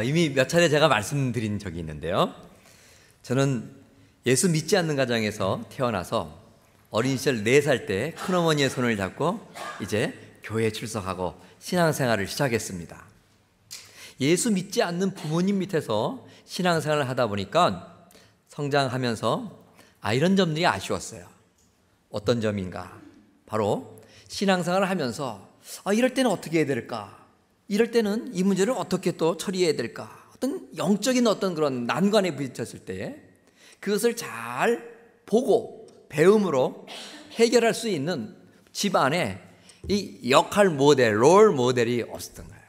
이미 몇 차례 제가 말씀드린 적이 있는데요. 저는 예수 믿지 않는 가정에서 태어나서 어린 시절 4살 때 큰어머니의 손을 잡고 이제 교회에 출석하고 신앙생활을 시작했습니다. 예수 믿지 않는 부모님 밑에서 신앙생활을 하다 보니까 성장하면서 이런 점들이 아쉬웠어요. 어떤 점인가? 바로 신앙생활을 하면서 이럴 때는 어떻게 해야 될까? 이럴 때는 이 문제를 어떻게 또 처리해야 될까? 어떤 영적인 어떤 그런 난관에 부딪혔을 때 그것을 잘 보고 배움으로 해결할 수 있는 집안에 이 역할 모델, 롤 모델이 없었던 거예요.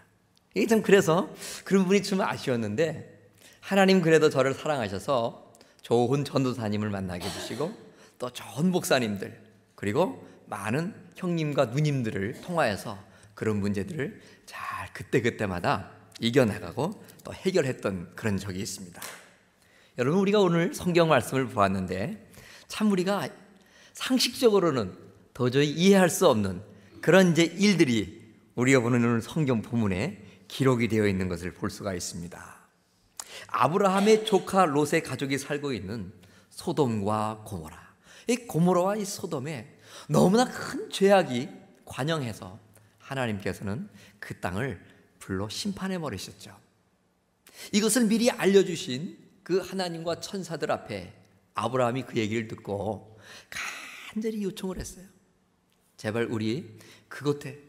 이게 참 그래서 그런 부분이 좀 아쉬웠는데 하나님 그래도 저를 사랑하셔서 좋은 전도사님을 만나게 해주시고 또 좋은 목사님들 그리고 많은 형님과 누님들을 통하여서 그런 문제들을 잘 그때그때마다 이겨나가고 또 해결했던 그런 적이 있습니다. 여러분, 우리가 오늘 성경 말씀을 보았는데 참 우리가 상식적으로는 도저히 이해할 수 없는 그런 이제 일들이 우리가 보는 오늘 성경 본문에 기록이 되어 있는 것을 볼 수가 있습니다. 아브라함의 조카 롯의 가족이 살고 있는 소돔과 고모라. 이 고모라와 이 소돔에 너무나 큰 죄악이 관영해서 하나님께서는 그 땅을 불로 심판해 버리셨죠. 이것을 미리 알려주신 그 하나님과 천사들 앞에 아브라함이 그 얘기를 듣고 간절히 요청을 했어요. 제발 우리 그곳에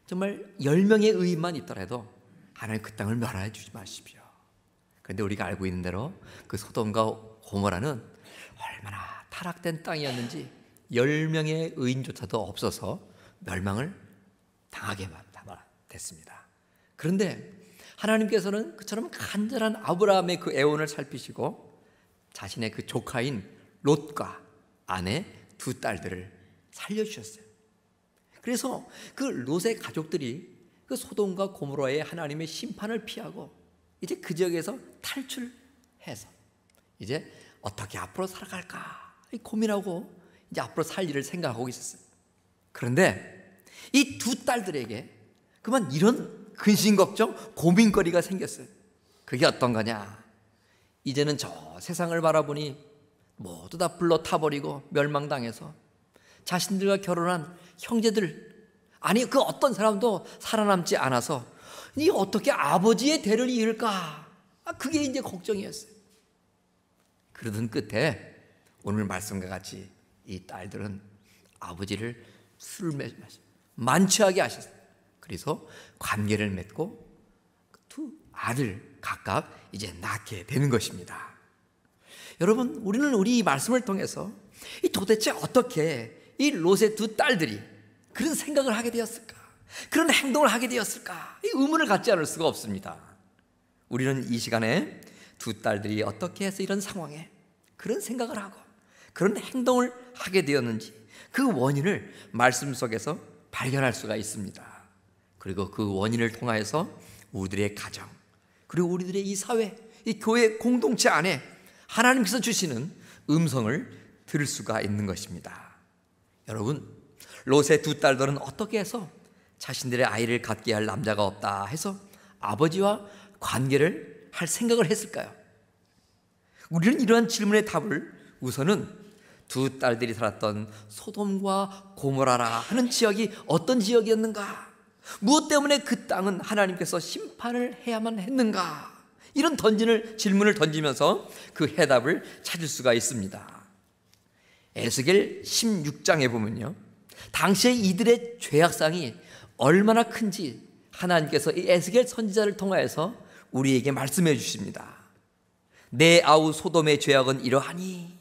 정말 10명의 의인만 있더라도 하나님 그 땅을 멸하여 주지 마십시오. 그런데 우리가 알고 있는 대로 그 소돔과 고모라는 얼마나 타락된 땅이었는지 10명의 의인조차도 없어서 멸망을 당하게 됐습니다. 그런데 하나님께서는 그처럼 간절한 아브라함의 그 애원을 살피시고 자신의 그 조카인 롯과 아내 2딸들을 살려주셨어요. 그래서 그 롯의 가족들이 그 소돔과 고모라의 하나님의 심판을 피하고 이제 그 지역에서 탈출해서 이제 어떻게 앞으로 살아갈까 고민하고 이제 앞으로 살 일을 생각하고 있었어요. 그런데 이 2딸들에게 그만 이런 근심 걱정, 고민거리가 생겼어요. 그게 어떤 거냐? 이제는 저 세상을 바라보니 모두 다 불러 타버리고 멸망당해서 자신들과 결혼한 형제들, 아니 그 어떤 사람도 살아남지 않아서 이 어떻게 아버지의 대를 이을까? 그게 이제 걱정이었어요. 그러던 끝에 오늘 말씀과 같이 이 딸들은 아버지를 술을 만취하게 하셨어요. 그래서 관계를 맺고 두 아들 각각 이제 낳게 되는 것입니다. 여러분, 우리는 우리 말씀을 통해서 이 도대체 어떻게 이 롯의 2딸들이 그런 생각을 하게 되었을까? 그런 행동을 하게 되었을까? 이 의문을 갖지 않을 수가 없습니다. 우리는 이 시간에 2딸들이 어떻게 해서 이런 상황에 그런 생각을 하고 그런 행동을 하게 되었는지 그 원인을 말씀 속에서 발견할 수가 있습니다. 그리고 그 원인을 통하여서 우리들의 가정 그리고 우리들의 이 사회, 이 교회 공동체 안에 하나님께서 주시는 음성을 들을 수가 있는 것입니다. 여러분, 롯의 2딸들은 어떻게 해서 자신들의 아이를 갖게 할 남자가 없다 해서 아버지와 관계를 할 생각을 했을까요? 우리는 이러한 질문의 답을 우선은 2딸들이 살았던 소돔과 고모라라 하는 지역이 어떤 지역이었는가? 무엇 때문에 그 땅은 하나님께서 심판을 해야만 했는가? 이런 질문을 던지면서 그 해답을 찾을 수가 있습니다. 에스겔 16장에 보면요, 당시에 이들의 죄악상이 얼마나 큰지 하나님께서 이 에스겔 선지자를 통하여서 우리에게 말씀해 주십니다. 내 아우 소돔의 죄악은 이러하니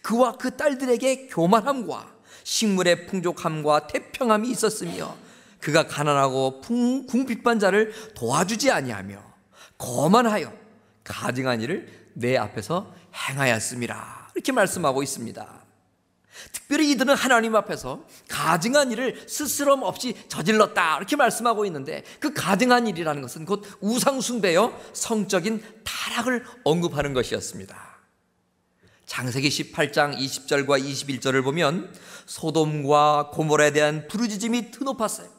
그와 그 딸들에게 교만함과 식물의 풍족함과 태평함이 있었으며 그가 가난하고 궁핍한 자를 도와주지 아니하며 거만하여 가증한 일을 내 앞에서 행하였음이라, 이렇게 말씀하고 있습니다. 특별히 이들은 하나님 앞에서 가증한 일을 스스럼 없이 저질렀다, 이렇게 말씀하고 있는데 그 가증한 일이라는 것은 곧 우상숭배여 성적인 타락을 언급하는 것이었습니다. 창세기 18장 20절과 21절을 보면 소돔과 고모라에 대한 부르짖음이 드높았어요.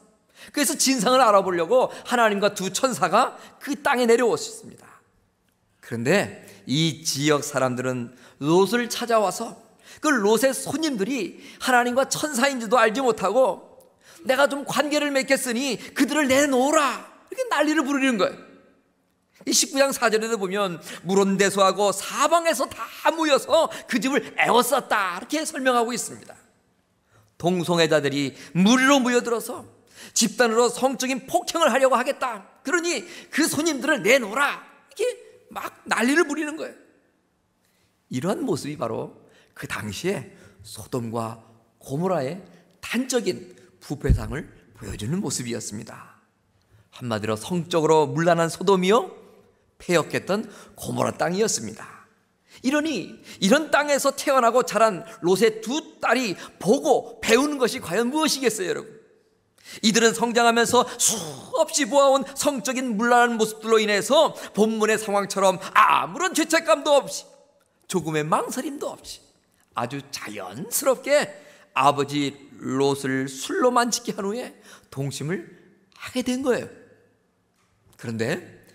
그래서 진상을 알아보려고 하나님과 두 천사가 그 땅에 내려왔습니다. 그런데 이 지역 사람들은 롯을 찾아와서 그 롯의 손님들이 하나님과 천사인지도 알지 못하고 내가 좀 관계를 맺겠으니 그들을 내놓으라, 이렇게 난리를 부르는 거예요. 이 19장 4절에도 보면 물온대소하고 사방에서 다 모여서 그 집을 애워쌌다, 이렇게 설명하고 있습니다. 동성애자들이 무리로 모여들어서 집단으로 성적인 폭행을 하려고 하겠다, 그러니 그 손님들을 내놓으라, 이렇게 막 난리를 부리는 거예요. 이러한 모습이 바로 그 당시에 소돔과 고모라의 단적인 부패상을 보여주는 모습이었습니다. 한마디로 성적으로 문란한 소돔이요, 폐역했던 고모라 땅이었습니다. 이러니 이런 땅에서 태어나고 자란 롯의 두 딸이 보고 배우는 것이 과연 무엇이겠어요, 여러분? 이들은 성장하면서 수없이 보아온 성적인 문란한 모습들로 인해서 본문의 상황처럼 아무런 죄책감도 없이 조금의 망설임도 없이 아주 자연스럽게 아버지 롯을 술로 만지게 한 후에 동심을 하게 된 거예요. 그런데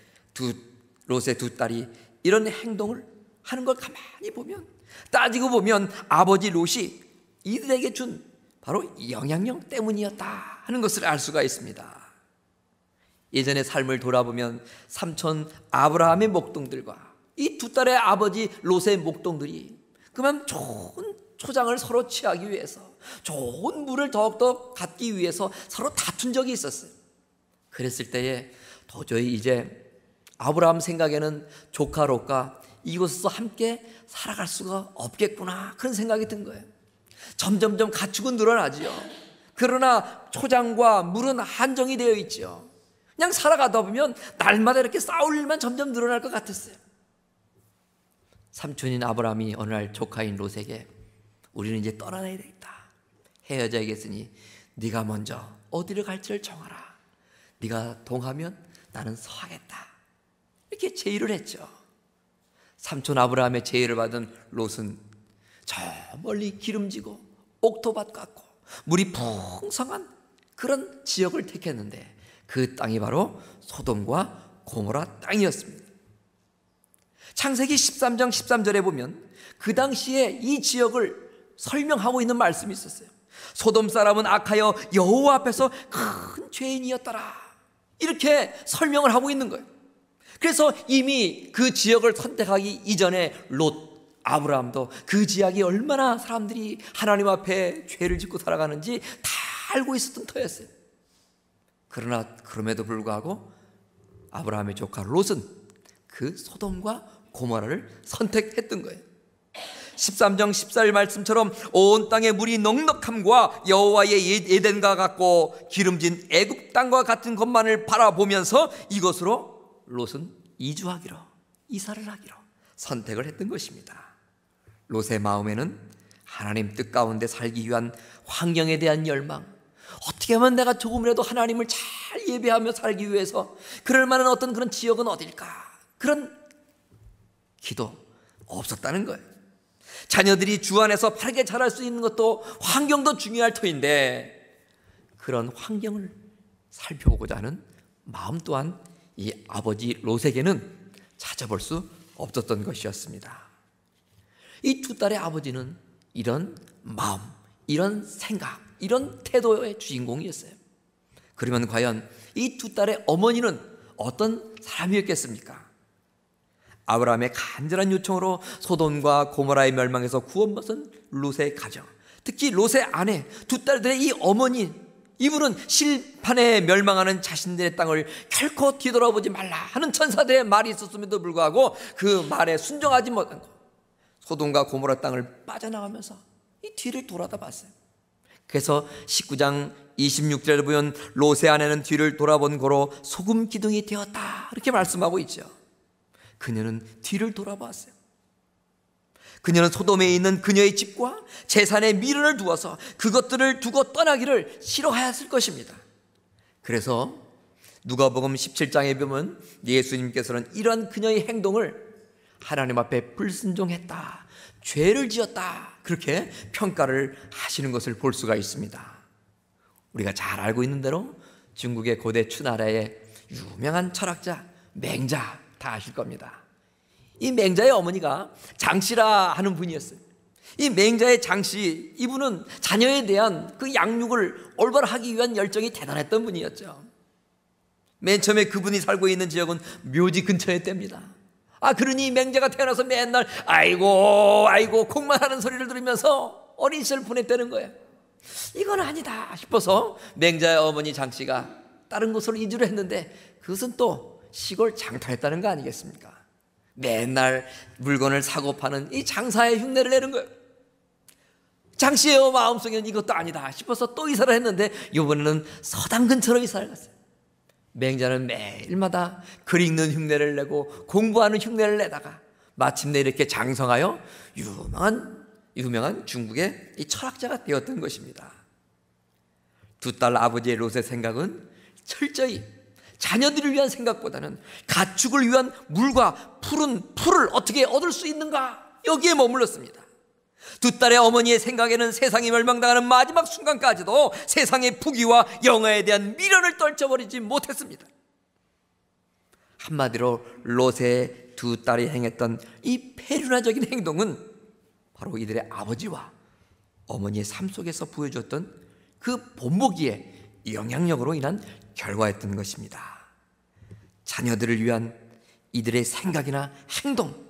롯의 두 딸이 이런 행동을 하는 걸 가만히 보면, 따지고 보면 아버지 롯이 이들에게 준 바로 영향력 때문이었다 하는 것을 알 수가 있습니다. 예전의 삶을 돌아보면 삼촌 아브라함의 목동들과 이 두 딸의 아버지 롯의 목동들이 그만 좋은 초장을 서로 취하기 위해서, 좋은 물을 더욱더 갖기 위해서 서로 다툰 적이 있었어요. 그랬을 때에 도저히 이제 아브라함 생각에는 조카 롯과 이곳에서 함께 살아갈 수가 없겠구나, 그런 생각이 든 거예요. 점점점 가축은 늘어나지요. 그러나 초장과 물은 한정이 되어 있죠. 그냥 살아가다 보면 날마다 이렇게 싸울 일만 점점 늘어날 것 같았어요. 삼촌인 아브라함이 어느 날 조카인 롯에게 우리는 이제 떠나야 되겠다, 헤어져야겠으니 네가 먼저 어디를 갈지를 정하라, 네가 동하면 나는 서하겠다, 이렇게 제의를 했죠. 삼촌 아브라함의 제의를 받은 롯은 저 멀리 기름지고 옥토밭 같고 물이 풍성한 그런 지역을 택했는데 그 땅이 바로 소돔과 고모라 땅이었습니다. 창세기 13장 13절에 보면 그 당시에 이 지역을 설명하고 있는 말씀이 있었어요. 소돔 사람은 악하여 여호와 앞에서 큰 죄인이었더라, 이렇게 설명을 하고 있는 거예요. 그래서 이미 그 지역을 선택하기 이전에 롯, 아브라함도 그 지역이 얼마나 사람들이 하나님 앞에 죄를 짓고 살아가는지 다 알고 있었던 터였어요. 그러나 그럼에도 불구하고 아브라함의 조카 롯은 그 소돔과 고모라를 선택했던 거예요. 13장 14절 말씀처럼 온 땅의 물이 넉넉함과 여호와의 에덴과 같고 기름진 애굽 땅과 같은 것만을 바라보면서 이것으로 롯은 이사를 하기로 선택을 했던 것입니다. 롯의 마음에는 하나님 뜻 가운데 살기 위한 환경에 대한 열망, 어떻게 하면 내가 조금이라도 하나님을 잘 예배하며 살기 위해서 그럴 만한 어떤 그런 지역은 어딜까, 그런 기도 없었다는 거예요. 자녀들이 주 안에서 바르게 자랄 수 있는 것도 환경도 중요할 터인데 그런 환경을 살펴보고자 하는 마음 또한 이 아버지 롯에게는 찾아볼 수 없었던 것이었습니다. 이 두 딸의 아버지는 이런 마음, 이런 생각, 이런 태도의 주인공이었어요. 그러면 과연 이 두 딸의 어머니는 어떤 사람이었겠습니까? 아브라함의 간절한 요청으로 소돔과 고모라의 멸망에서 구원받은 롯의 가정, 특히 롯의 아내, 두 딸들의 이 어머니, 이분은 실판에 멸망하는 자신들의 땅을 결코 뒤돌아보지 말라 하는 천사들의 말이 있었음에도 불구하고 그 말에 순종하지 못한 것, 소돔과 고모라 땅을 빠져나가면서 이 뒤를 돌아다 봤어요. 그래서 19장 26절에 보면 롯의 아내는 뒤를 돌아본 고로 소금 기둥이 되었다, 이렇게 말씀하고 있죠. 그녀는 뒤를 돌아봤어요. 그녀는 소돔에 있는 그녀의 집과 재산의 미련을 두어서 그것들을 두고 떠나기를 싫어하였을 것입니다. 그래서 누가복음 17장에 보면 예수님께서는 이런 그녀의 행동을 하나님 앞에 불순종했다, 죄를 지었다, 그렇게 평가를 하시는 것을 볼 수가 있습니다. 우리가 잘 알고 있는 대로 중국의 고대 추나라의 유명한 철학자 맹자, 다 아실 겁니다. 이 맹자의 어머니가 장씨라 하는 분이었어요. 이 맹자의 장씨, 이분은 자녀에 대한 그 양육을 올바로 하기 위한 열정이 대단했던 분이었죠. 맨 처음에 그분이 살고 있는 지역은 묘지 근처였답니다. 그러니 맹자가 태어나서 맨날 아이고 아이고 콩만 하는 소리를 들으면서 어린 시절 보냈다는 거예요. 이건 아니다 싶어서 맹자의 어머니 장씨가 다른 곳으로 이주를 했는데, 그것은 또 시골 장터였다는 거 아니겠습니까? 맨날 물건을 사고 파는 이 장사의 흉내를 내는 거예요. 장씨의 마음속에는 이것도 아니다 싶어서 또 이사를 했는데, 이번에는 서당 근처로 이사를 갔어요. 맹자는 매일마다 글 읽는 흉내를 내고 공부하는 흉내를 내다가 마침내 이렇게 장성하여 유명한 중국의 이 철학자가 되었던 것입니다. 두 딸 아버지의 롯의 생각은 철저히 자녀들을 위한 생각보다는 가축을 위한 물과 풀을 어떻게 얻을 수 있는가, 여기에 머물렀습니다. 두 딸의 어머니의 생각에는 세상이 멸망당하는 마지막 순간까지도 세상의 부귀와 영화에 대한 미련을 떨쳐버리지 못했습니다. 한마디로 롯의 두 딸이 행했던 이 페르나적인 행동은 바로 이들의 아버지와 어머니의 삶 속에서 보여줬던 그 본보기의 영향력으로 인한 결과였던 것입니다. 자녀들을 위한 이들의 생각이나 행동,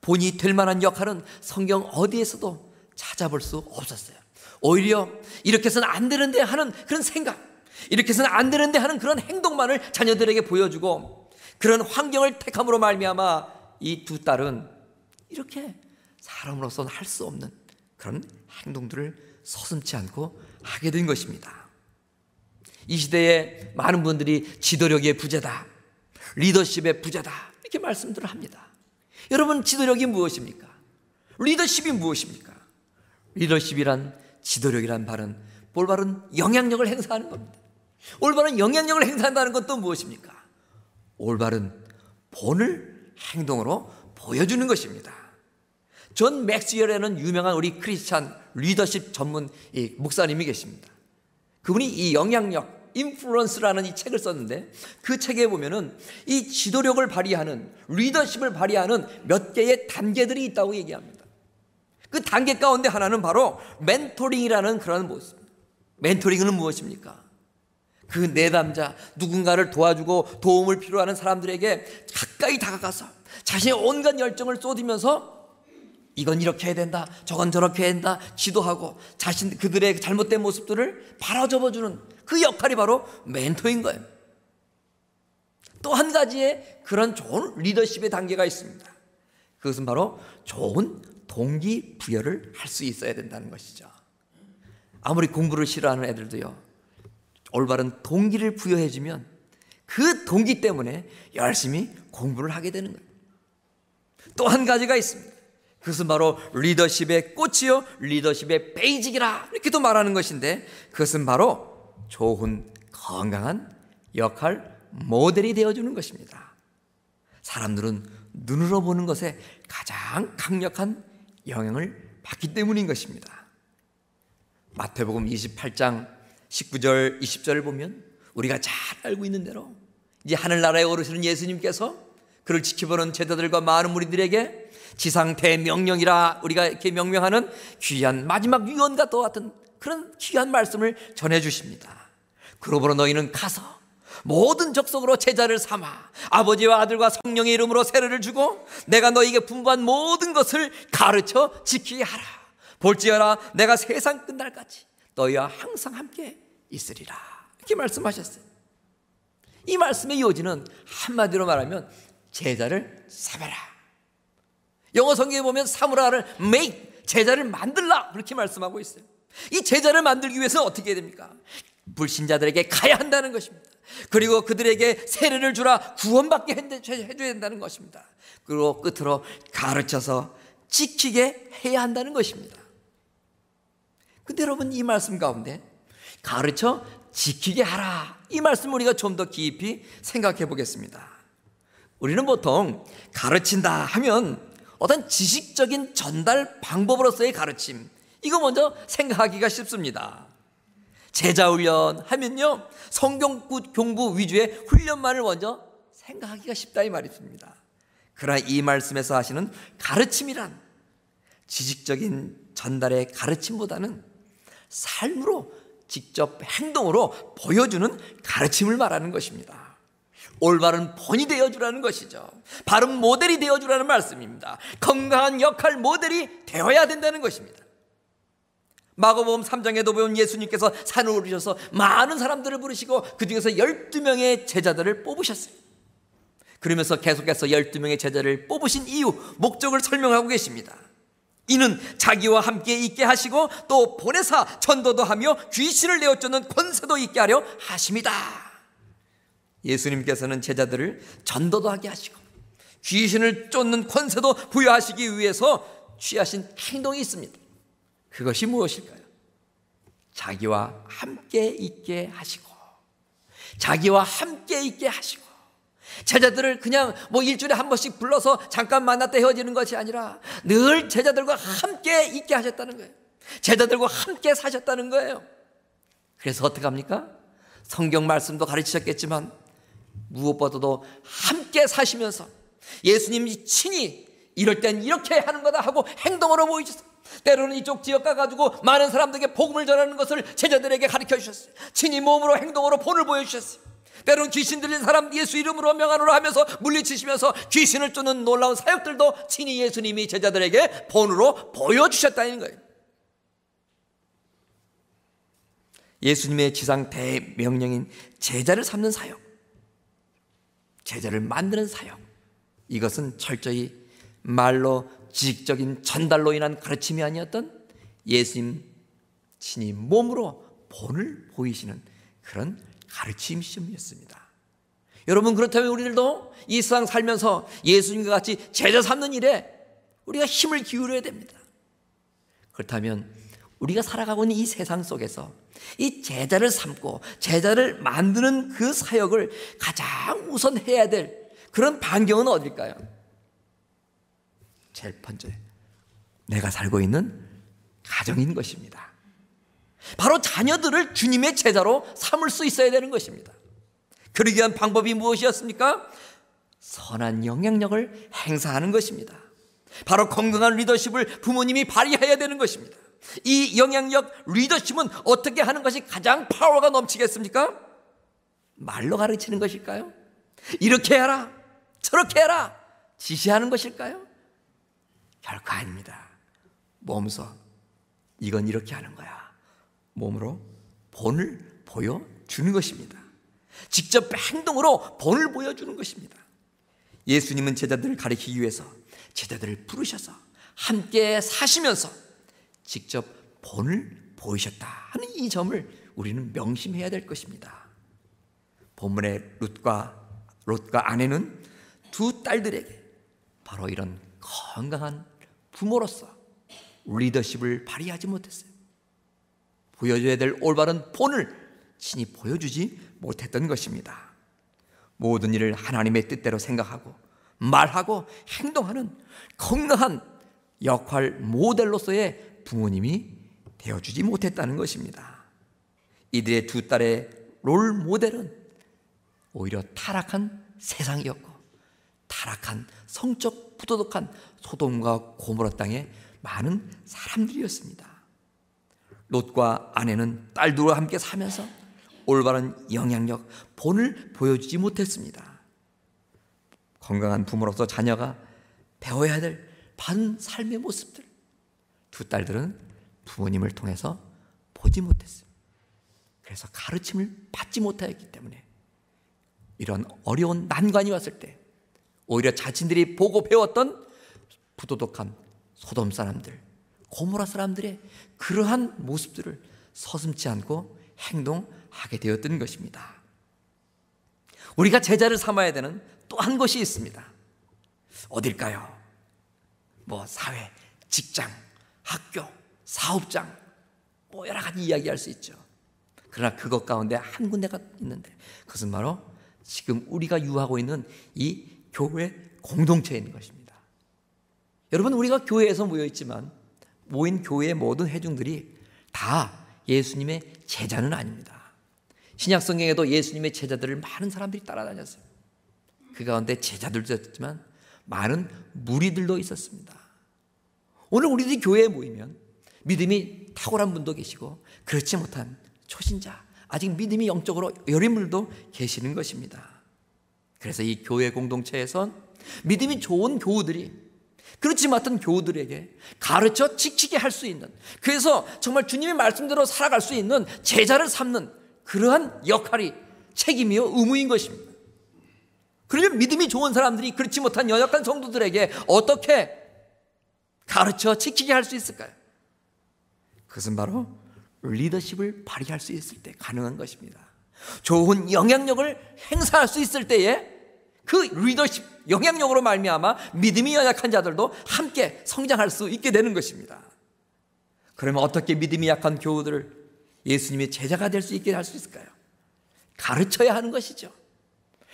본이 될 만한 역할은 성경 어디에서도 찾아볼 수 없었어요. 오히려 이렇게 해서는 안 되는데 하는 그런 생각, 이렇게 해서는 안 되는데 하는 그런 행동만을 자녀들에게 보여주고, 그런 환경을 택함으로 말미암아 이 두 딸은 이렇게 사람으로서는 할 수 없는 그런 행동들을 서슴지 않고 하게 된 것입니다. 이 시대에 많은 분들이 지도력의 부재다, 리더십의 부재다, 이렇게 말씀들을 합니다. 여러분, 지도력이 무엇입니까? 리더십이 무엇입니까? 리더십이란, 지도력이란 말은 올바른 영향력을 행사하는 겁니다. 올바른 영향력을 행사한다는 것도 무엇입니까? 올바른 본을 행동으로 보여주는 것입니다. 존 맥스웰이라는 유명한 우리 크리스찬 리더십 전문 목사님이 계십니다. 그분이 이 영향력, 인플루언스라는 이 책을 썼는데, 그 책에 보면은 이 지도력을 발휘하는, 리더십을 발휘하는 몇 개의 단계들이 있다고 얘기합니다. 그 단계 가운데 하나는 바로 멘토링이라는 그런 모습. 멘토링은 무엇입니까? 그 내담자, 누군가를 도와주고 도움을 필요하는 사람들에게 가까이 다가가서 자신의 온갖 열정을 쏟으면서 이건 이렇게 해야 된다, 저건 저렇게 해야 된다 지도하고 그들의 잘못된 모습들을 바로잡아주는 그 역할이 바로 멘토인 거예요. 또 한 가지의 그런 좋은 리더십의 단계가 있습니다. 그것은 바로 좋은 동기부여를 할 수 있어야 된다는 것이죠. 아무리 공부를 싫어하는 애들도요, 올바른 동기를 부여해주면 그 동기 때문에 열심히 공부를 하게 되는 거예요. 또 한 가지가 있습니다. 그것은 바로 리더십의 꽃이요 리더십의 베이직이라 이렇게도 말하는 것인데, 그것은 바로 좋은 건강한 역할 모델이 되어주는 것입니다. 사람들은 눈으로 보는 것에 가장 강력한 영향을 받기 때문인 것입니다. 마태복음 28장 19절 20절을 보면 우리가 잘 알고 있는 대로 이제 하늘나라에 오르시는 예수님께서 그를 지켜보는 제자들과 많은 무리들에게 지상 대명령이라 우리가 이렇게 명명하는 귀한 마지막 유언과 같은 그런 귀한 말씀을 전해주십니다. 그러므로 너희는 가서 모든 족속으로 제자를 삼아 아버지와 아들과 성령의 이름으로 세례를 주고 내가 너희에게 분부한 모든 것을 가르쳐 지키게 하라. 볼지어다 내가 세상 끝날까지 너희와 항상 함께 있으리라. 이렇게 말씀하셨어요. 이 말씀의 요지는 한마디로 말하면 제자를 삼아라. 영어 성경에 보면 사무라를 make, 제자를 만들라 그렇게 말씀하고 있어요. 이 제자를 만들기 위해서 어떻게 해야 됩니까? 불신자들에게 가야 한다는 것입니다. 그리고 그들에게 세례를 주라, 구원받게 해줘야 된다는 것입니다. 그리고 끝으로 가르쳐서 지키게 해야 한다는 것입니다. 근데 여러분, 이 말씀 가운데 가르쳐 지키게 하라, 이 말씀 우리가 좀 더 깊이 생각해 보겠습니다. 우리는 보통 가르친다 하면 어떤 지식적인 전달 방법으로서의 가르침, 이거 먼저 생각하기가 쉽습니다. 제자 훈련 하면요, 성경 공부 위주의 훈련만을 먼저 생각하기가 쉽다 이 말입니다. 그러나 이 말씀에서 하시는 가르침이란 지식적인 전달의 가르침보다는 삶으로 직접 행동으로 보여주는 가르침을 말하는 것입니다. 올바른 본이 되어주라는 것이죠. 바른 모델이 되어주라는 말씀입니다. 건강한 역할 모델이 되어야 된다는 것입니다. 마가복음 3장에도 보면 예수님께서 산을 오르셔서 많은 사람들을 부르시고 그 중에서 12명의 제자들을 뽑으셨어요. 그러면서 계속해서 12명의 제자를 뽑으신 이유, 목적을 설명하고 계십니다. 이는 자기와 함께 있게 하시고 또 보내사 전도도 하며 귀신을 내어쫓는 권세도 있게 하려 하심이다. 예수님께서는 제자들을 전도도 하게 하시고 귀신을 쫓는 권세도 부여하시기 위해서 취하신 행동이 있습니다. 그것이 무엇일까요? 자기와 함께 있게 하시고, 자기와 함께 있게 하시고, 제자들을 그냥 일주일에 한 번씩 불러서 잠깐 만났다 헤어지는 것이 아니라 늘 제자들과 함께 있게 하셨다는 거예요. 제자들과 함께 사셨다는 거예요. 그래서 어떻게 합니까? 성경 말씀도 가르치셨겠지만 무엇보다도 함께 사시면서 예수님이 친히 이럴 땐 이렇게 하는 거다 하고 행동으로 보여주셨어요. 때로는 이쪽 지역 가가지고 많은 사람들에게 복음을 전하는 것을 제자들에게 가르쳐 주셨어요. 친히 몸으로 행동으로 본을 보여주셨어요. 때로는 귀신 들린 사람 예수 이름으로 명한으로 하면서 물리치시면서 귀신을 쫓는 놀라운 사역들도 친히 예수님이 제자들에게 본으로 보여주셨다는 거예요. 예수님의 지상 대명령인 제자를 삼는 사역, 제자를 만드는 사역, 이것은 철저히 말로 지식적인 전달로 인한 가르침이 아니었던 예수님 친히 몸으로 본을 보이시는 그런 가르침 시험이었습니다. 여러분, 그렇다면 우리들도 이 세상 살면서 예수님과 같이 제자 삼는 일에 우리가 힘을 기울여야 됩니다. 그렇다면 우리가 살아가고 있는 이 세상 속에서 이 제자를 삼고 제자를 만드는 그 사역을 가장 우선 해야 될 그런 반경은 어딜까요? 제일 먼저 내가 살고 있는 가정인 것입니다. 바로 자녀들을 주님의 제자로 삼을 수 있어야 되는 것입니다. 그러기 위한 방법이 무엇이었습니까? 선한 영향력을 행사하는 것입니다. 바로 건강한 리더십을 부모님이 발휘해야 되는 것입니다. 이 영향력 리더십은 어떻게 하는 것이 가장 파워가 넘치겠습니까? 말로 가르치는 것일까요? 이렇게 해라, 저렇게 해라 지시하는 것일까요? 결코 아닙니다. 몸소 이건 이렇게 하는 거야, 몸으로 본을 보여주는 것입니다. 직접 행동으로 본을 보여주는 것입니다. 예수님은 제자들을 가르치기 위해서 제자들을 부르셔서 함께 사시면서 직접 본을 보이셨다 하는 이 점을 우리는 명심해야 될 것입니다. 본문의 롯과 아내는 두 딸들에게 바로 이런 건강한 부모로서 리더십을 발휘하지 못했어요. 보여줘야 될 올바른 본을 친히 보여주지 못했던 것입니다. 모든 일을 하나님의 뜻대로 생각하고 말하고 행동하는 건강한 역할 모델로서의 부모님이 되어주지 못했다는 것입니다. 이들의 두 딸의 롤 모델은 오히려 타락한 세상이었고 타락한 성적 부도덕한 소돔과 고모라 땅의 많은 사람들이었습니다. 롯과 아내는 딸들과 함께 사면서 올바른 영향력, 본을 보여주지 못했습니다. 건강한 부모로서 자녀가 배워야 될 바른 삶의 모습들, 두 딸들은 부모님을 통해서 보지 못했어요. 그래서 가르침을 받지 못하였기 때문에 이런 어려운 난관이 왔을 때 오히려 자신들이 보고 배웠던 부도덕한 소돔 사람들, 고모라 사람들의 그러한 모습들을 서슴지 않고 행동하게 되었던 것입니다. 우리가 제자를 삼아야 되는 또 한 것이 있습니다. 어딜까요? 사회, 직장, 학교, 사업장, 여러 가지 이야기할 수 있죠. 그러나 그것 가운데 한 군데가 있는데 그것은 바로 지금 우리가 유하고 있는 이 교회 공동체에 있는 것입니다. 여러분, 우리가 교회에서 모여 있지만 모인 교회의 모든 회중들이 다 예수님의 제자는 아닙니다. 신약 성경에도 예수님의 제자들을 많은 사람들이 따라다녔어요. 그 가운데 제자들도 있었지만 많은 무리들도 있었습니다. 오늘 우리들이 교회에 모이면 믿음이 탁월한 분도 계시고 그렇지 못한 초신자, 아직 믿음이 영적으로 여린 분들도 계시는 것입니다. 그래서 이 교회 공동체에선 믿음이 좋은 교우들이 그렇지 못한 교우들에게 가르쳐 지키게 할 수 있는, 그래서 정말 주님의 말씀대로 살아갈 수 있는 제자를 삼는 그러한 역할이 책임이요 의무인 것입니다. 그러면 믿음이 좋은 사람들이 그렇지 못한 연약한 성도들에게 어떻게 가르쳐 지키게 할 수 있을까요? 그것은 바로 리더십을 발휘할 수 있을 때 가능한 것입니다. 좋은 영향력을 행사할 수 있을 때에 그 리더십 영향력으로 말미암아 믿음이 연약한 자들도 함께 성장할 수 있게 되는 것입니다. 그러면 어떻게 믿음이 약한 교우들을 예수님의 제자가 될 수 있게 할 수 있을까요? 가르쳐야 하는 것이죠.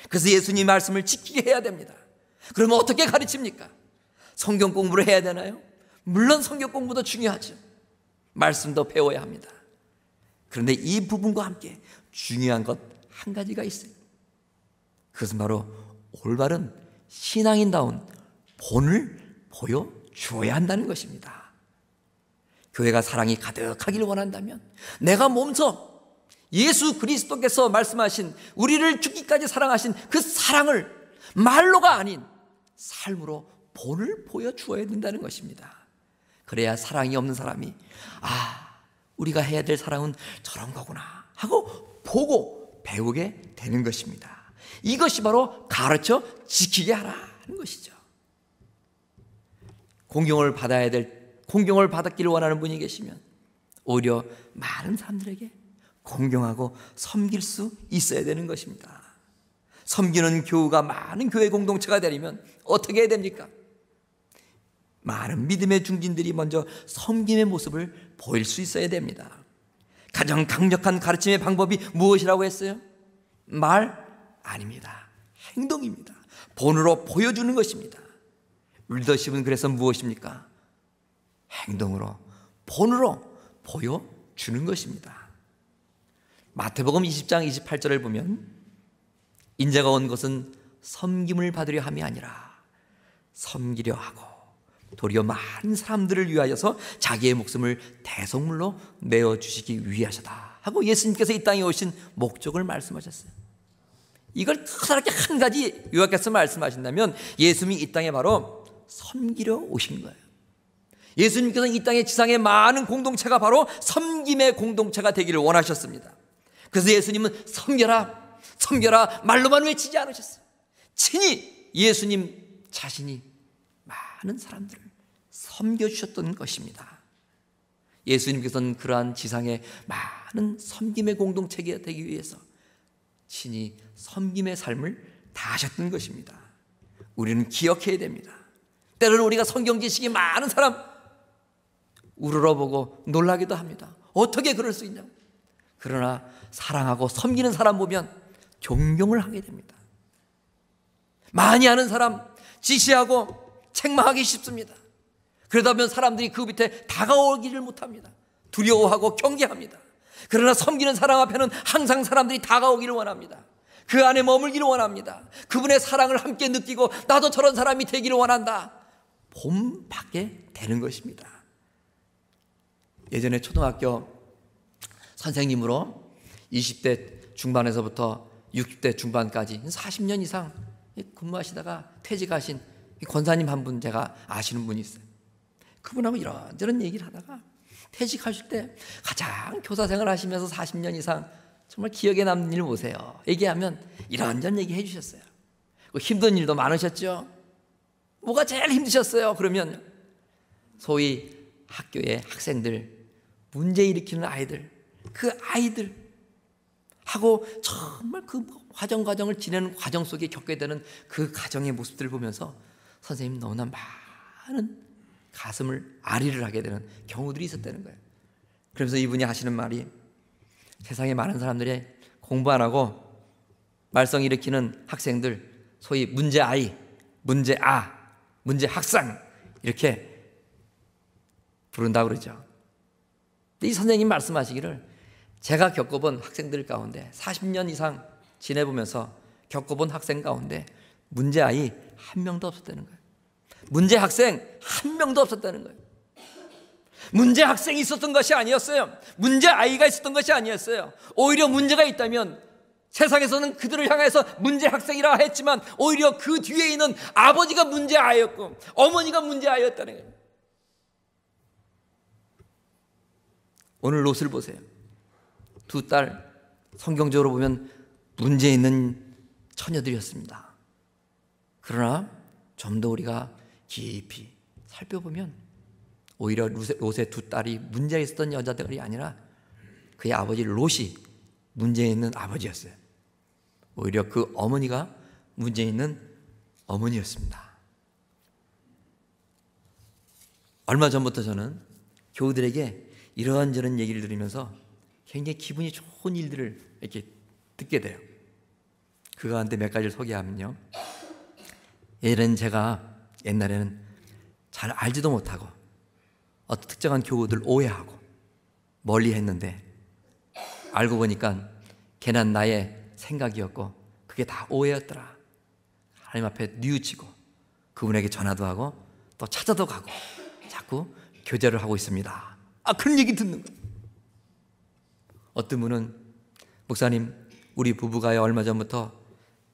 그래서 예수님 말씀을 지키게 해야 됩니다. 그러면 어떻게 가르칩니까? 성경 공부를 해야 되나요? 물론 성경 공부도 중요하죠. 말씀도 배워야 합니다. 그런데 이 부분과 함께 중요한 것 한 가지가 있어요. 그것은 바로 올바른 신앙인다운 본을 보여주어야 한다는 것입니다. 교회가 사랑이 가득하기를 원한다면 내가 몸소 예수 그리스도께서 말씀하신 우리를 죽기까지 사랑하신 그 사랑을 말로가 아닌 삶으로 본을 보여주어야 된다는 것입니다. 그래야 사랑이 없는 사람이 우리가 해야 될 사랑은 저런 거구나 하고 보고 배우게 되는 것입니다. 이것이 바로 가르쳐 지키게 하라는 것이죠. 공경을 받았기를 원하는 분이 계시면 오히려 많은 사람들에게 공경하고 섬길 수 있어야 되는 것입니다. 섬기는 교우가 많은 교회 공동체가 되려면 어떻게 해야 됩니까? 많은 믿음의 중진들이 먼저 섬김의 모습을 보일 수 있어야 됩니다. 가장 강력한 가르침의 방법이 무엇이라고 했어요? 말 아닙니다. 행동입니다. 본으로 보여주는 것입니다. 리더십은 그래서 무엇입니까? 행동으로, 본으로 보여주는 것입니다. 마태복음 20장 28절을 보면 인자가 온 것은 섬김을 받으려 함이 아니라 섬기려 하고 도리어 많은 사람들을 위하여서 자기의 목숨을 대속물로 내어주시기 위하셔다 하고 예수님께서 이 땅에 오신 목적을 말씀하셨어요. 이걸 커다랗게 한 가지 요약해서 말씀하신다면 예수님이 이 땅에 바로 섬기려 오신 거예요. 예수님께서는 이 땅의 지상의 많은 공동체가 바로 섬김의 공동체가 되기를 원하셨습니다. 그래서 예수님은 섬겨라, 섬겨라 말로만 외치지 않으셨어요. 친히 예수님 자신이 많은 사람들을 섬겨주셨던 것입니다. 예수님께서는 그러한 지상의 많은 섬김의 공동체가 되기 위해서 친히 섬김의 삶을 다하셨던 것입니다. 우리는 기억해야 됩니다. 때로는 우리가 성경 지식이 많은 사람 우러러보고 놀라기도 합니다. 어떻게 그럴 수 있냐? 그러나 사랑하고 섬기는 사람 보면 존경을 하게 됩니다. 많이 아는 사람 지시하고 책망하기 쉽습니다. 그러다 보면 사람들이 그 밑에 다가오기를 못합니다. 두려워하고 경계합니다. 그러나 섬기는 사람 앞에는 항상 사람들이 다가오기를 원합니다. 그 안에 머물기를 원합니다. 그분의 사랑을 함께 느끼고 나도 저런 사람이 되기를 원한다. 본받게 되는 것입니다. 예전에 초등학교 선생님으로 20대 중반에서부터 60대 중반까지 40년 이상 근무하시다가 퇴직하신 권사님 한 분 제가 아시는 분이 있어요. 그분하고 이런저런 얘기를 하다가 퇴직하실 때 가장 교사 생활 하시면서 40년 이상 정말 기억에 남는 일 보세요. 얘기하면 이런저런 얘기 해주셨어요. 힘든 일도 많으셨죠. 뭐가 제일 힘드셨어요? 그러면 소위 학교의 학생들, 문제 일으키는 아이들, 그 아이들 하고 정말 그 과정을 지내는 과정 속에 겪게 되는 그 가정의 모습들을 보면서 선생님 너무나 많은 가슴을 아리를 하게 되는 경우들이 있었다는 거예요. 그러면서 이분이 하시는 말이 세상에 많은 사람들이 공부 안 하고 말썽 일으키는 학생들, 소위 문제 아이, 문제 학상 이렇게 부른다고 그러죠. 이 선생님 말씀하시기를 제가 겪어본 학생들 가운데 40년 이상 지내보면서 겪어본 학생 가운데 문제 아이 한 명도 없었다는 거예요. 문제 학생 한 명도 없었다는 거예요. 문제 학생이 있었던 것이 아니었어요. 문제 아이가 있었던 것이 아니었어요. 오히려 문제가 있다면 세상에서는 그들을 향해서 문제 학생이라 했지만 오히려 그 뒤에 있는 아버지가 문제 아이였고 어머니가 문제 아이였다는 거예요. 오늘 롯을 보세요. 두 딸, 성경적으로 보면 문제 있는 처녀들이었습니다. 그러나 좀 더 우리가 깊이 살펴보면 오히려 롯의 두 딸이 문제 있었던 여자들이 아니라 그의 아버지 롯이 문제 있는 아버지였어요. 오히려 그 어머니가 문제 있는 어머니였습니다. 얼마 전부터 저는 교우들에게 이런저런 얘기를 들으면서 굉장히 기분이 좋은 일들을 이렇게 듣게 돼요. 그 가운데 몇 가지를 소개하면요, 옛날에는 잘 알지도 못하고 어떤 특정한 교우들 오해하고 멀리 했는데 알고 보니까 괜한 나의 생각이었고 그게 다 오해였더라. 하나님 앞에 뉘우치고 그분에게 전화도 하고 또 찾아도 가고 자꾸 교제를 하고 있습니다. 그런 얘기 듣는 거예요. 어떤 분은 목사님, 우리 부부가 얼마 전부터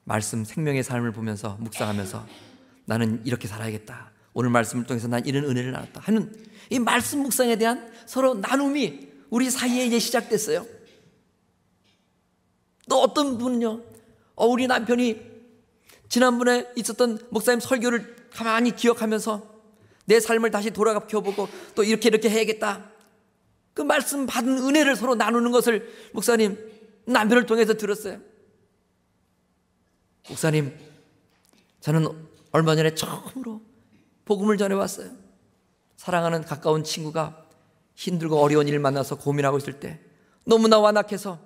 말씀 생명의 삶을 보면서 묵상하면서 나는 이렇게 살아야겠다, 오늘 말씀을 통해서 난 이런 은혜를 나눴다 하는 이 말씀 묵상에 대한 서로 나눔이 우리 사이에 이제 시작됐어요. 또 어떤 분은요, 우리 남편이 지난번에 있었던 목사님 설교를 가만히 기억하면서 내 삶을 다시 돌아보고 또 이렇게 해야겠다, 그 말씀 받은 은혜를 서로 나누는 것을 목사님 남편을 통해서 들었어요. 목사님, 저는 얼마 전에 처음으로 복음을 전해왔어요. 사랑하는 가까운 친구가 힘들고 어려운 일을 만나서 고민하고 있을 때 너무나 완악해서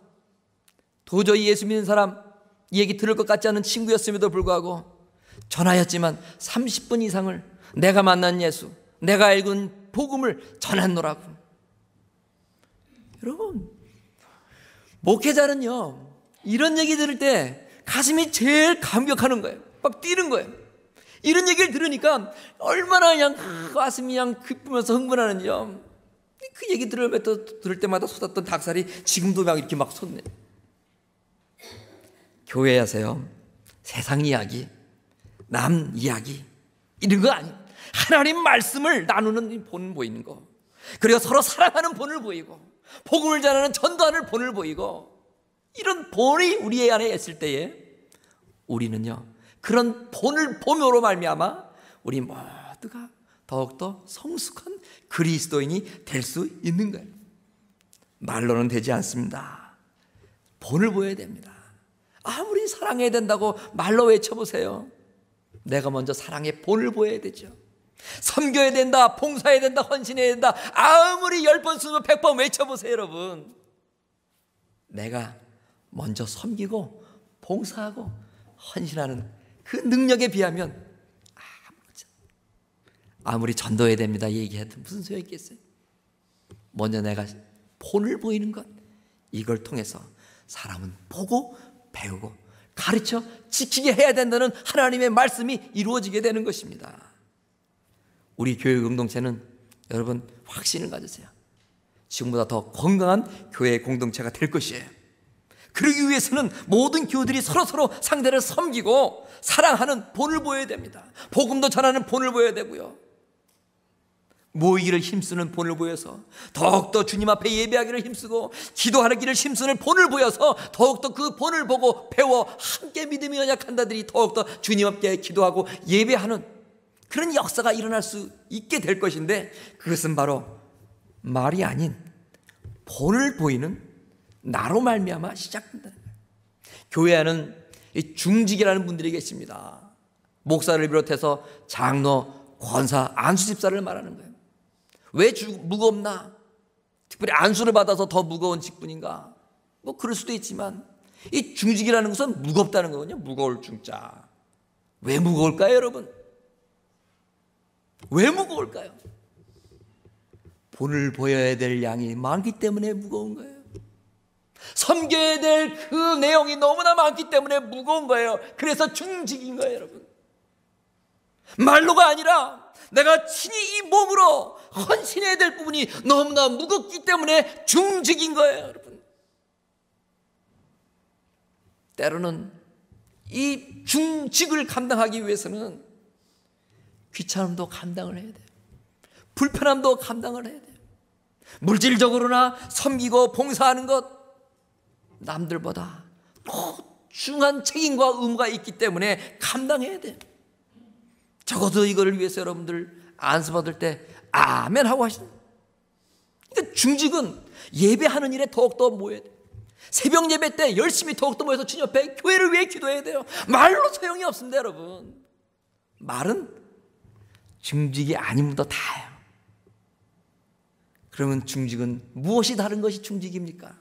도저히 예수 믿는 사람 얘기 들을 것 같지 않은 친구였음에도 불구하고 전하였지만 30분 이상을 내가 만난 예수, 내가 읽은 복음을 전했노라고. 여러분, 목회자는요, 이런 얘기 들을 때 가슴이 제일 감격하는 거예요. 막 뛰는 거예요. 이런 얘기를 들으니까 얼마나 그냥 가슴이 그냥 기쁘면서 흥분하는지요. 그 얘기 들을 때마다 쏟았던 닭살이 지금도 막 이렇게 막 솟네. 교회 하세요, 세상 이야기, 남 이야기 이런 거 아니에요. 하나님 말씀을 나누는 본 보이는 거, 그리고 서로 사랑하는 본을 보이고 복음을 전하는 전도하는 본을 보이고, 이런 본이 우리 안에 있을 때에 우리는요, 그런 본을 보므로 말미암아 우리 모두가 더욱더 성숙한 그리스도인이 될 수 있는 거예요. 말로는 되지 않습니다. 본을 보여야 됩니다. 아무리 사랑해야 된다고 말로 외쳐보세요. 내가 먼저 사랑의 본을 보여야 되죠. 섬겨야 된다, 봉사해야 된다, 헌신해야 된다, 아무리 10번, 20번, 100번 외쳐보세요. 여러분, 내가 먼저 섬기고 봉사하고 헌신하는 그 능력에 비하면 아무리 전도해야 됩니다 얘기해도 무슨 소용이 있겠어요. 먼저 내가 본을 보이는 것, 이걸 통해서 사람은 보고 배우고 가르쳐 지키게 해야 된다는 하나님의 말씀이 이루어지게 되는 것입니다. 우리 교회 공동체는 여러분 확신을 가지세요. 지금보다 더 건강한 교회 공동체가 될 것이에요. 그러기 위해서는 모든 교우들이 서로 상대를 섬기고 사랑하는 본을 보여야 됩니다. 복음도 전하는 본을 보여야 되고요, 모이기를 힘쓰는 본을 보여서 더욱더 주님 앞에 예배하기를 힘쓰고 기도하기를 힘쓰는 본을 보여서 더욱더 그 본을 보고 배워 함께 믿음이 연약한 자들이 더욱더 주님 앞에 기도하고 예배하는 그런 역사가 일어날 수 있게 될 것인데, 그것은 바로 말이 아닌 본을 보이는 나로 말미암아 시작된다는 거예요. 교회 안은 중직이라는 분들이 계십니다. 목사를 비롯해서 장로, 권사, 안수 집사를 말하는 거예요. 왜 무겁나? 특별히 안수를 받아서 더 무거운 직분인가? 뭐 그럴 수도 있지만 이 중직이라는 것은 무겁다는 거거든요. 무거울 중자. 왜 무거울까요, 여러분? 왜 무거울까요? 본을 보여야 될 양이 많기 때문에 무거운 거예요. 섬겨야 될 그 내용이 너무나 많기 때문에 무거운 거예요. 그래서 중직인 거예요, 여러분. 말로가 아니라 내가 친히 이 몸으로 헌신해야 될 부분이 너무나 무겁기 때문에 중직인 거예요, 여러분. 때로는 이 중직을 감당하기 위해서는 귀찮음도 감당을 해야 돼요. 불편함도 감당을 해야 돼요. 물질적으로나 섬기고 봉사하는 것, 남들보다 소중한 책임과 의무가 있기 때문에 감당해야 돼요. 적어도 이거를 위해서 여러분들 안수 받을 때 아멘 하고 하시는. 그러니까 중직은 예배하는 일에 더욱더 모여야 돼요. 새벽 예배 때 열심히 더욱더 모여서 주님 앞에 교회를 위해 기도해야 돼요. 말로 소용이 없습니다, 여러분. 말은 중직이 아님도 다예요. 그러면 중직은 무엇이 다른 것이 중직입니까?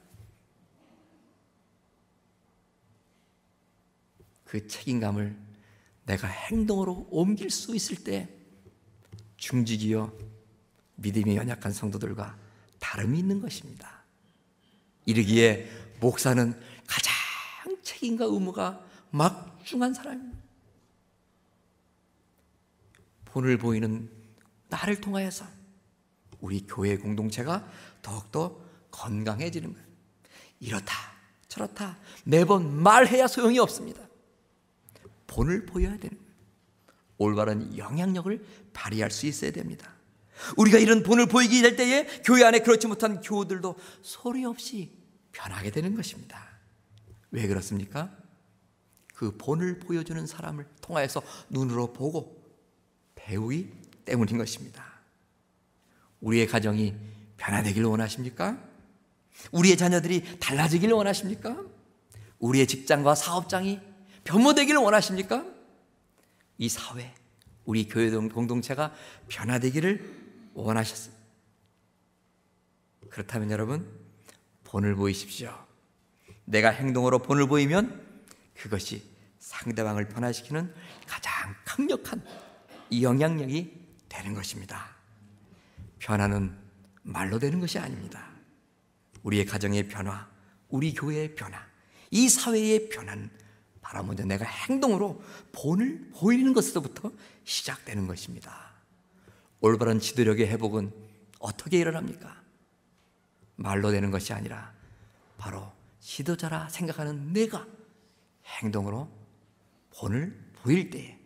그 책임감을 내가 행동으로 옮길 수 있을 때 중직이요 믿음이 연약한 성도들과 다름이 있는 것입니다. 이르기에 목사는 가장 책임과 의무가 막중한 사람입니다. 본을 보이는 나를 통하여서 우리 교회 공동체가 더욱더 건강해지는 거예요. 이렇다 저렇다 매번 말해야 소용이 없습니다. 본을 보여야 되는 거예요. 올바른 영향력을 발휘할 수 있어야 됩니다. 우리가 이런 본을 보이게 될 때에 교회 안에 그렇지 못한 교우들도 소리 없이 변하게 되는 것입니다. 왜 그렇습니까? 그 본을 보여주는 사람을 통하여서 눈으로 보고 배우기 때문인 것입니다. 우리의 가정이 변화되길 원하십니까? 우리의 자녀들이 달라지길 원하십니까? 우리의 직장과 사업장이 변모되길 원하십니까? 이 사회, 우리 교회 공동체가 변화되기를 원하셨습니다. 그렇다면 여러분, 본을 보이십시오. 내가 행동으로 본을 보이면 그것이 상대방을 변화시키는 가장 강력한 영향력이 되는 것입니다. 변화는 말로 되는 것이 아닙니다. 우리의 가정의 변화, 우리 교회의 변화, 이 사회의 변화는 바로 먼저 내가 행동으로 본을 보이는 것에서부터 시작되는 것입니다. 올바른 지도력의 회복은 어떻게 일어납니까? 말로 되는 것이 아니라 바로 지도자라 생각하는 내가 행동으로 본을 보일 때에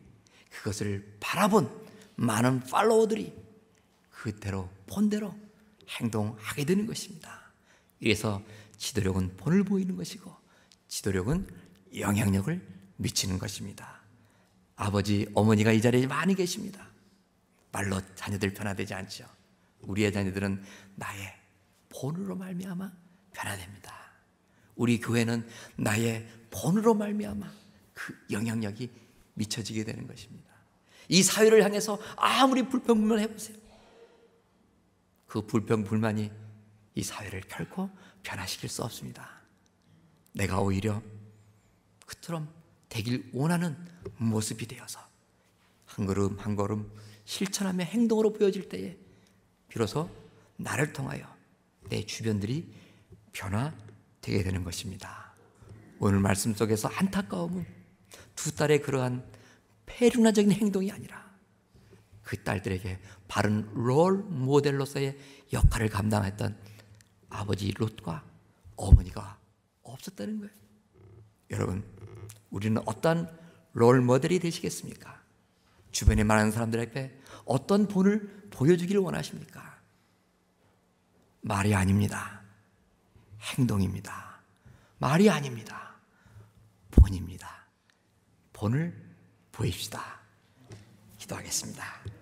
그것을 바라본 많은 팔로워들이 그대로 본대로 행동하게 되는 것입니다. 이래서 지도력은 본을 보이는 것이고 지도력은 영향력을 미치는 것입니다. 아버지, 어머니가 이 자리에 많이 계십니다. 말로 자녀들 변화되지 않죠. 우리의 자녀들은 나의 본으로 말미암아 변화됩니다. 우리 교회는 나의 본으로 말미암아 그 영향력이 미쳐지게 되는 것입니다. 이 사회를 향해서 아무리 불평불만 해보세요. 그 불평불만이 이 사회를 결코 변화시킬 수 없습니다. 내가 오히려 그처럼 되길 원하는 모습이 되어서 한 걸음 한 걸음 실천하며 행동으로 보여질 때에 비로소 나를 통하여 내 주변들이 변화되게 되는 것입니다. 오늘 말씀 속에서 안타까움은 두 딸의 그러한 폐륜화적인 행동이 아니라 그 딸들에게 바른 롤 모델로서의 역할을 감당했던 아버지 롯과 어머니가 없었다는 거예요. 여러분, 우리는 어떤 롤 모델이 되시겠습니까? 주변에 많은 사람들에게 어떤 본을 보여주기를 원하십니까? 말이 아닙니다. 행동입니다. 말이 아닙니다. 본입니다. 본을 보입시다. 기도하겠습니다.